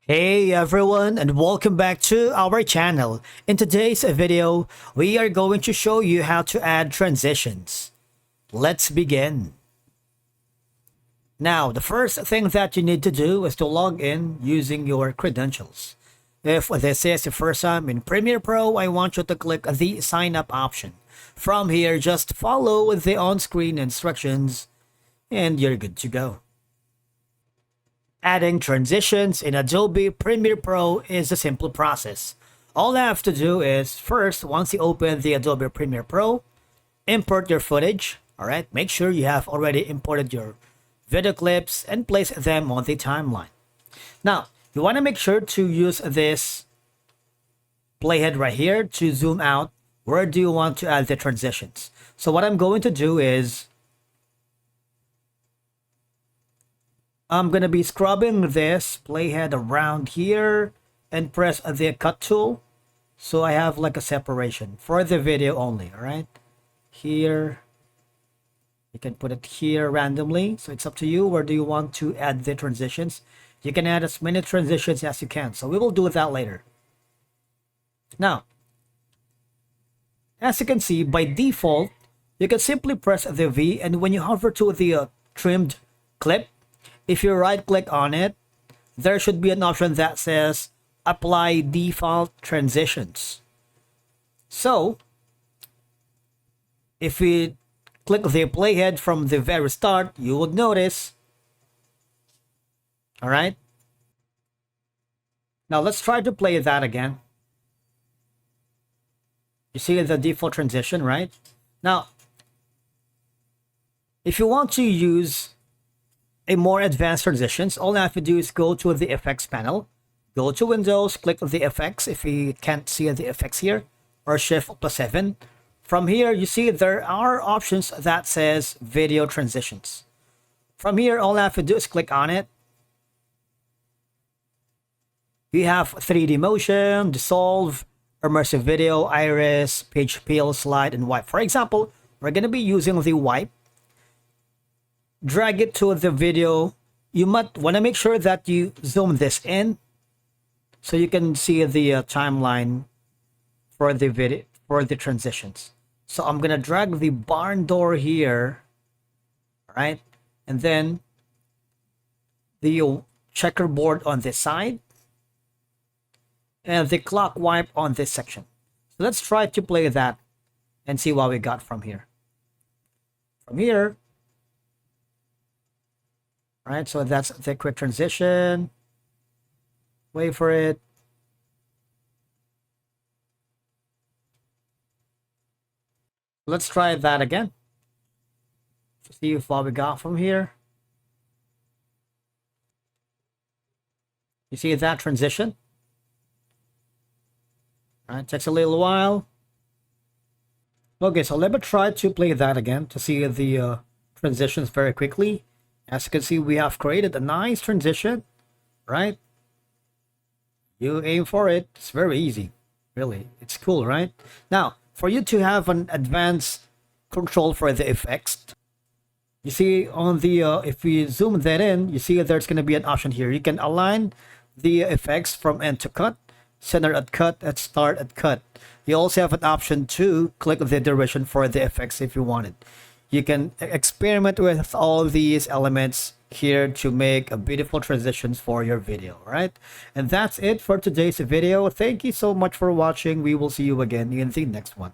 Hey everyone, and welcome back to our channel. In today's video, we are going to show you how to add transitions. Let's begin. Now, the first thing that you need to do is to log in using your credentials. If this is your first time in Premiere Pro, I want you to click the sign up option. From here, just follow the on-screen instructions and you're good to go. Adding transitions in Adobe Premiere Pro is a simple process. All I have to do is first, once you open the Adobe Premiere Pro, import your footage. Alright, make sure you have already imported your video clips and place them on the timeline. Now, you want to make sure to use this playhead right here to zoom out. Where do you want to add the transitions? So what I'm going to do is I'm going to be scrubbing this playhead around here and press the cut tool. So I have like a separation for the video only. All right. Here. You can put it here randomly. So it's up to you. Where do you want to add the transitions? You can add as many transitions as you can. So we will do that later. Now, as you can see, by default, you can simply press the V, and when you hover to the trimmed clip, if you right click on it, there should be an option that says apply default transitions. So if we click the playhead from the very start, you would notice. All right. Now let's try to play that again. You see the default transition, right? Now, if you want to use a more advanced transitions, all I have to do is go to the effects panel, go to Windows, click the effects if you can't see the effects here, or Shift+7. From here, you see there are options that says video transitions. From here, all I have to do is click on it. You have 3D motion, dissolve, immersive video, iris, page peel, slide, and wipe. For example, we're going to be using the wipe. Drag it to the video. You might want to make sure that you zoom this in so you can see the timeline for the video, for the transitions. So I'm gonna drag the barn door here, right, and then the checkerboard on this side and the clock wipe on this section. So let's try to play that and see what we got from here. From here, right, so that's the quick transition. Wait for it. Let's try that again. See what we got from here. You see that transition? All right, takes a little while. Okay, so let me try to play that again to see the transitions very quickly. As you can see, we have created a nice transition, right? You aim for it. It's very easy. Really, it's cool, right? Now, for you to have an advanced control for the effects, you see on the, if we zoom that in, you see there's going to be an option here. You can align the effects from end to cut, center at cut, at start at cut. You also have an option to click the duration for the effects if you wanted. You can experiment with all these elements here to make a beautiful transitions for your video, right? And that's it for today's video. Thank you so much for watching. We will see you again in the next one.